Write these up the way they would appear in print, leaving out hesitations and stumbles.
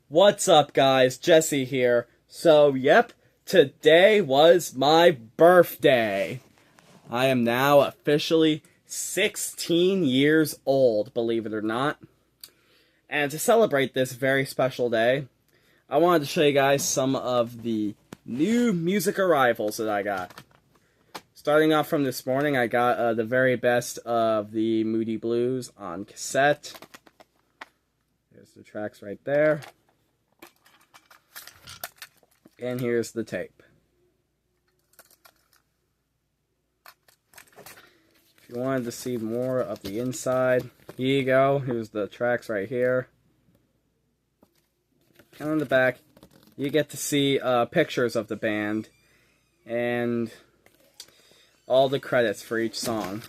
What's up, guys? Jesse here. So, yep, today was my birthday. I am now officially 16 years old, believe it or not. And to celebrate this very special day, I wanted to show you guys some of the new music arrivals that I got. Starting off from this morning, I got the very best of the Moody Blues on cassette. There's the tracks right there. And here's the tape. If you wanted to see more of the inside, here you go. Here's the tracks right here. And on the back, you get to see pictures of the band and all the credits for each song.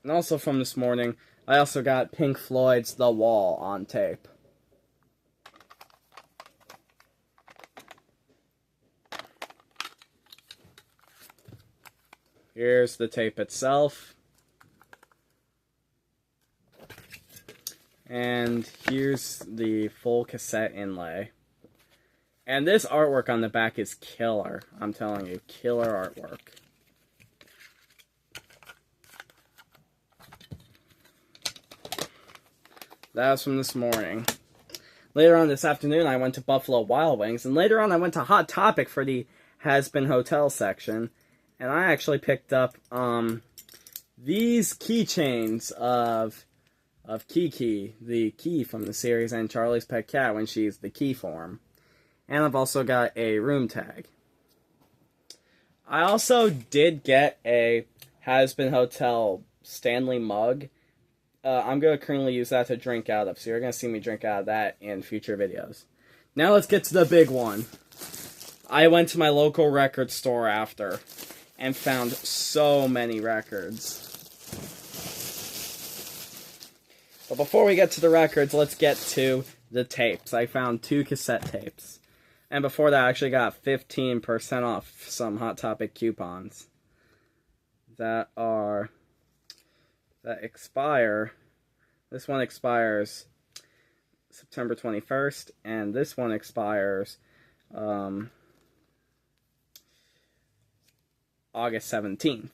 And also from this morning, I also got Pink Floyd's The Wall on tape. Here's the tape itself. And here's the full cassette inlay. And this artwork on the back is killer. I'm telling you, killer artwork. That was from this morning. Later on this afternoon, I went to Buffalo Wild Wings. And later on, I went to Hot Topic for the Has Been Hotel section. And I actually picked up these keychains of Kiki, the key from the series, and Charlie's Pet Cat when she's the key form. And I've also got a room tag. I also did get a Has Been Hotel Stanley mug. I'm going to currently use that to drink out of, so you're going to see me drink out of that in future videos. Now let's get to the big one. I went to my local record store after and found so many records. But before we get to the records, let's get to the tapes. I found 2 cassette tapes. And before that, I actually got 15% off some Hot Topic coupons that expire. This one expires September 21st, and this one expires August 17th.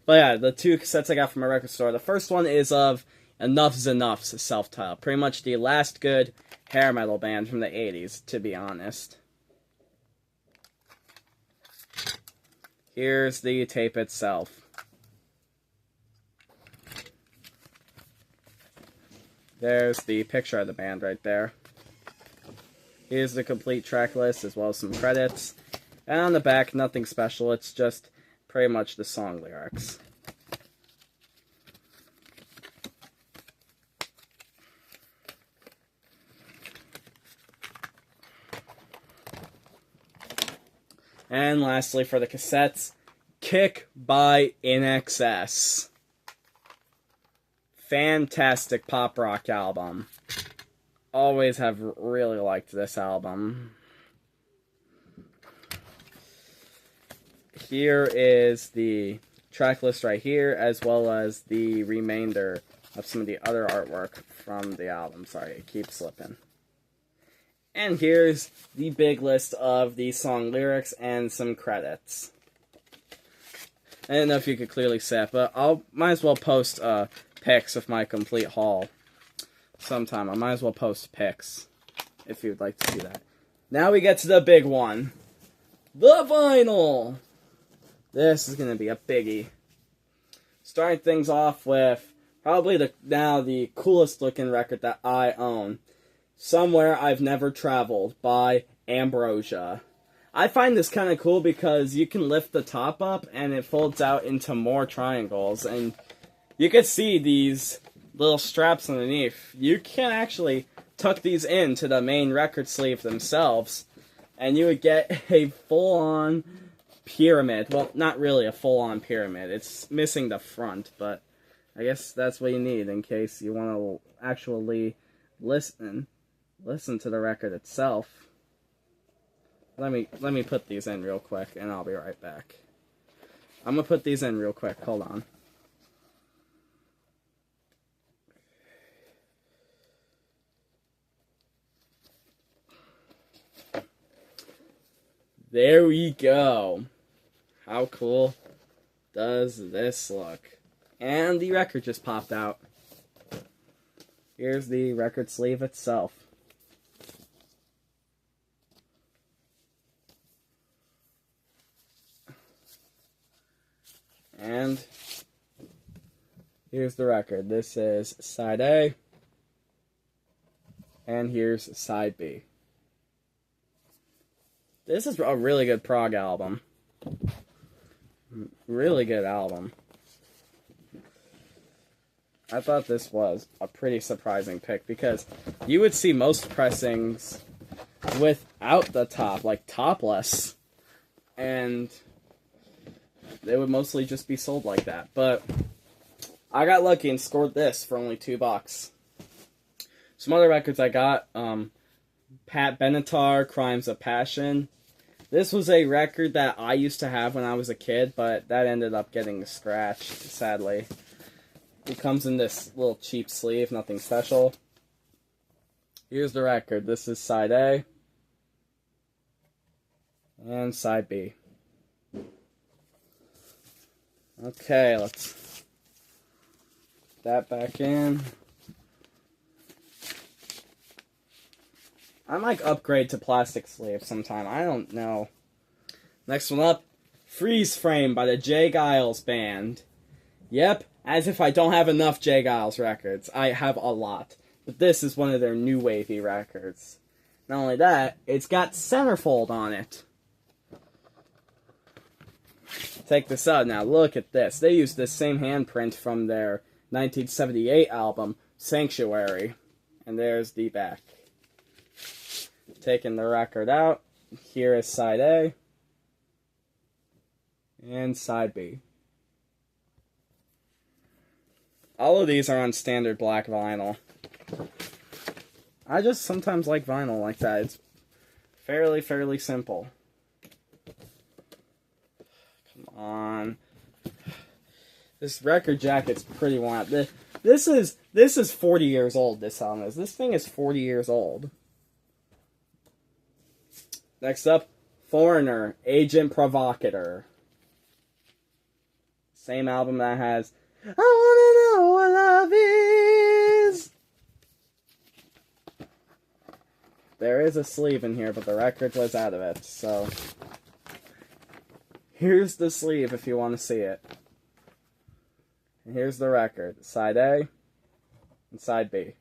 But yeah, the 2 cassettes I got from my record store. The first one is of Enough's Enough's self-titled. Pretty much the last good hair metal band from the 80s, to be honest. Here's the tape itself. There's the picture of the band right there. Here's the complete track list as well as some credits. And on the back, nothing special. It's just pretty much the song lyrics. And lastly, for the cassettes, Kick by INXS. Fantastic pop rock album. Always have really liked this album. Here is the track list right here, as well as the remainder of some of the other artwork from the album. Sorry, it keeps slipping. And here's the big list of the song lyrics and some credits. I don't know if you could clearly see it, but might as well post pics of my complete haul sometime. I might as well post pics if you'd like to see that. Now we get to the big one. The vinyl! This is going to be a biggie. Starting things off with probably the coolest looking record that I own. Somewhere I've Never Traveled by Ambrosia. I find this kind of cool because you can lift the top up and it folds out into more triangles, and you can see these little straps underneath. You can actually tuck these into the main record sleeve themselves, and you would get a full-on pyramid. Well, not really a full-on pyramid. It's missing the front, but I guess that's what you need in case you want to actually listen to the record itself. Let me put these in real quick, and I'll be right back. I'm gonna put these in real quick. Hold on. There we go. How cool does this look? And the record just popped out. Here's the record sleeve itself. And here's the record. This is side A. And here's side B. This is a really good prog album. Really good album. I thought this was a pretty surprising pick because you would see most pressings without the top, like topless, and they would mostly just be sold like that. But I got lucky and scored this for only $2. Some other records I got, Pat Benatar, Crimes of Passion. This was a record that I used to have when I was a kid, but that ended up getting scratched, sadly. It comes in this little cheap sleeve, nothing special. Here's the record. This is side A and side B. Okay, let's put that back in. I might upgrade to plastic sleeve sometime. I don't know. Next one up, Freeze Frame by the J. Geils Band. Yep, as if I don't have enough J. Geils records. I have a lot. But this is one of their new wavy records. Not only that, it's got centerfold on it. Check this out now. Look at this. They used this same handprint from their 1978 album, Sanctuary. And there's the back. Taking the record out. Here is side A. And side B. All of these are on standard black vinyl. I just sometimes like vinyl like that. It's fairly simple. Come on. This record jacket's pretty wild. This is 40 years old, this album is. This thing is 40 years old. Next up, Foreigner, Agent Provocateur. Same album that has I Wanna Know What Love Is. There is a sleeve in here, but the record was out of it, so here's the sleeve if you want to see it. And here's the record, side A and side B.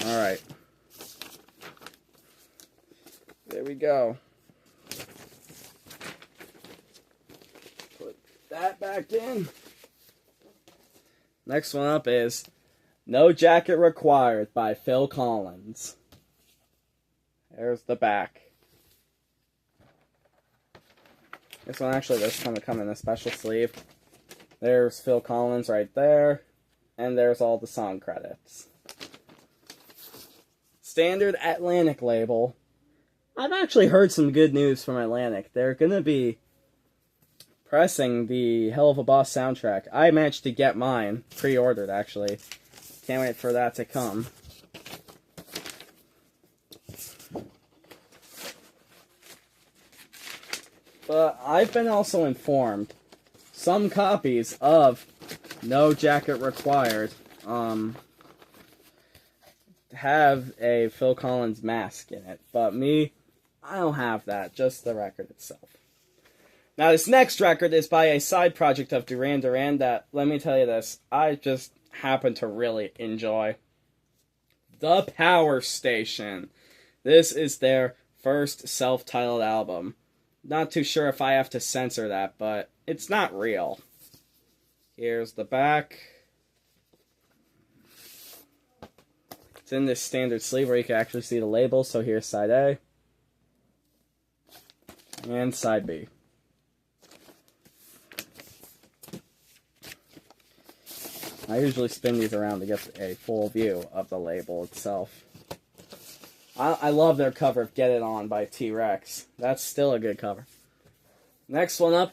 Alright. There we go. Put that back in. Next one up is No Jacket Required by Phil Collins. There's the back. This one actually does kind of come in a special sleeve. There's Phil Collins right there. And there's all the song credits. Standard Atlantic label. I've actually heard some good news from Atlantic. They're going to be pressing the Hell of a Boss soundtrack. I managed to get mine. Pre-ordered, actually. Can't wait for that to come. But I've been also informed some copies of No Jacket Required have a Phil Collins mask in it. But me, I don't have that, just the record itself. Now this next record is by a side project of Duran Duran that, let me tell you this, I just happen to really enjoy. The Power Station. This is their first self-titled album. Not too sure if I have to censor that, but it's not real. Here's the back. It's in this standard sleeve where you can actually see the label. So here's side A. And side B. I usually spin these around to get a full view of the label itself. I love their cover of Get It On by T-Rex. That's still a good cover. Next one up,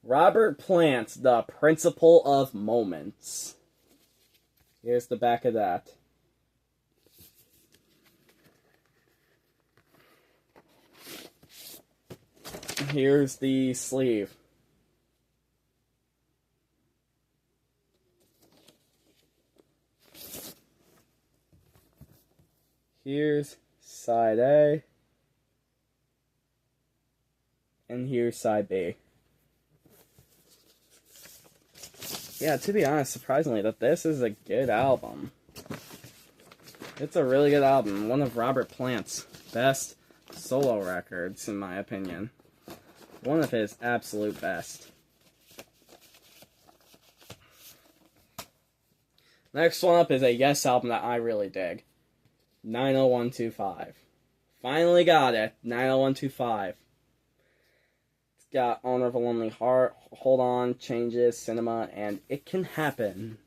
Robert Plant, The Principle of Moments. Here's the back of that. Here's the sleeve. Here's side A. And here's side B. Yeah, to be honest, surprisingly, that this is a good album. It's a really good album. One of Robert Plant's best solo records, in my opinion. One of his absolute best. Next one up is a Yes album that I really dig. 90125. Finally got it. 90125. It's got Owner of a Lonely Heart, Hold On, Changes, Cinema, and It Can Happen.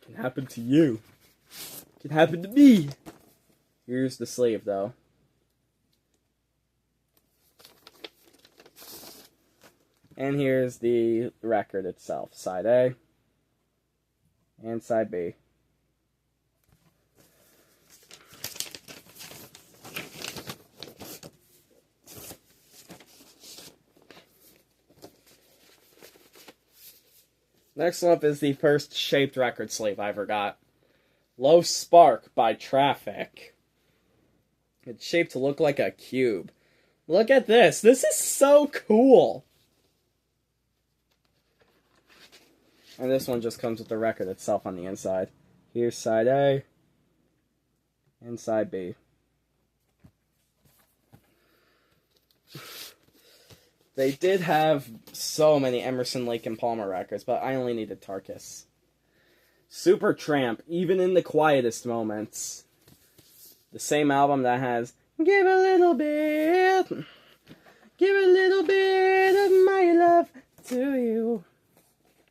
It can happen to you. It can happen to me. Here's the sleeve, though. And here's the record itself. Side A and side B. Next one up is the first shaped record sleeve I ever got. Low Spark by Traffic. It's shaped to look like a cube. Look at this. This is so cool. And this one just comes with the record itself on the inside. Here's side A and side B. They did have so many Emerson, Lake and Palmer records, but I only needed Tarkus. Supertramp, even in the quietest moments. The same album that has Give a little bit of my love to you.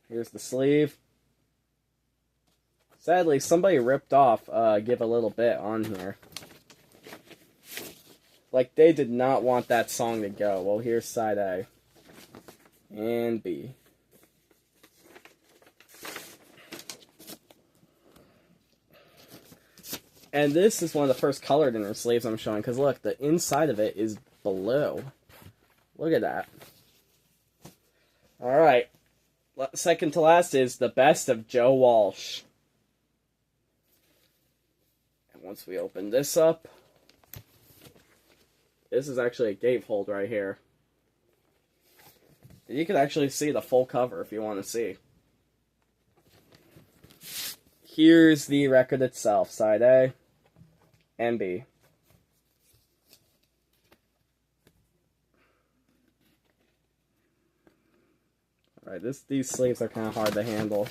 Here's the sleeve. Sadly, somebody ripped off Give a Little Bit on here. Like, they did not want that song to go. Well, here's side A and B. And this is one of the first colored inner sleeves I'm showing, because look, the inside of it is blue. Look at that. Alright. Second to last is The Best of Joe Walsh. And once we open this up, this is actually a gatefold right here. You can actually see the full cover if you want to see. Here's the record itself, side A and B. Alright, these sleeves are kind of hard to handle.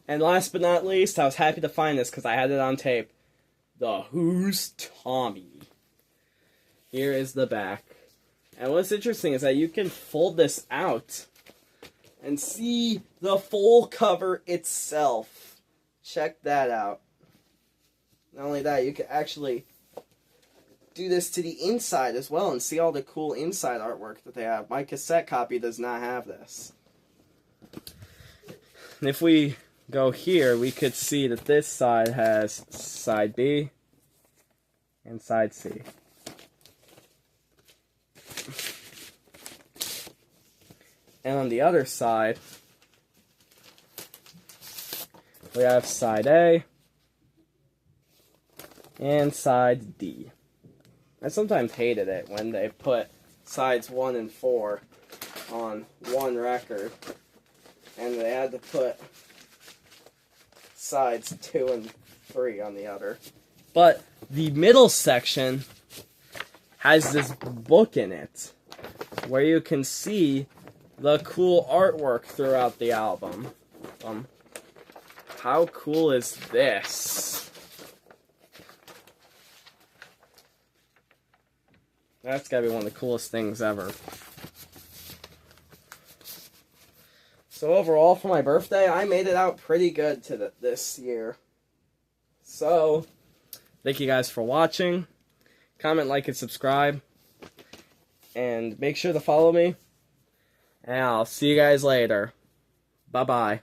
And last but not least, I was happy to find this because I had it on tape. The Who's Tommy. Here is the back. And what's interesting is that you can fold this out and see the full cover itself. Check that out. Not only that, you can actually do this to the inside as well and see all the cool inside artwork that they have. My cassette copy does not have this. And if we go here, we could see that this side has side B and side C. And on the other side, we have side A and side D. I sometimes hated it when they put sides 1 and 4 on one record, and they had to put sides 2 and 3 on the other. But the middle section has this book in it, where you can see the cool artwork throughout the album. How cool is this? That's gotta be one of the coolest things ever. So overall, for my birthday, I made it out pretty good to this year. So, thank you guys for watching. Comment, like, and subscribe. And make sure to follow me. And I'll see you guys later. Bye-bye.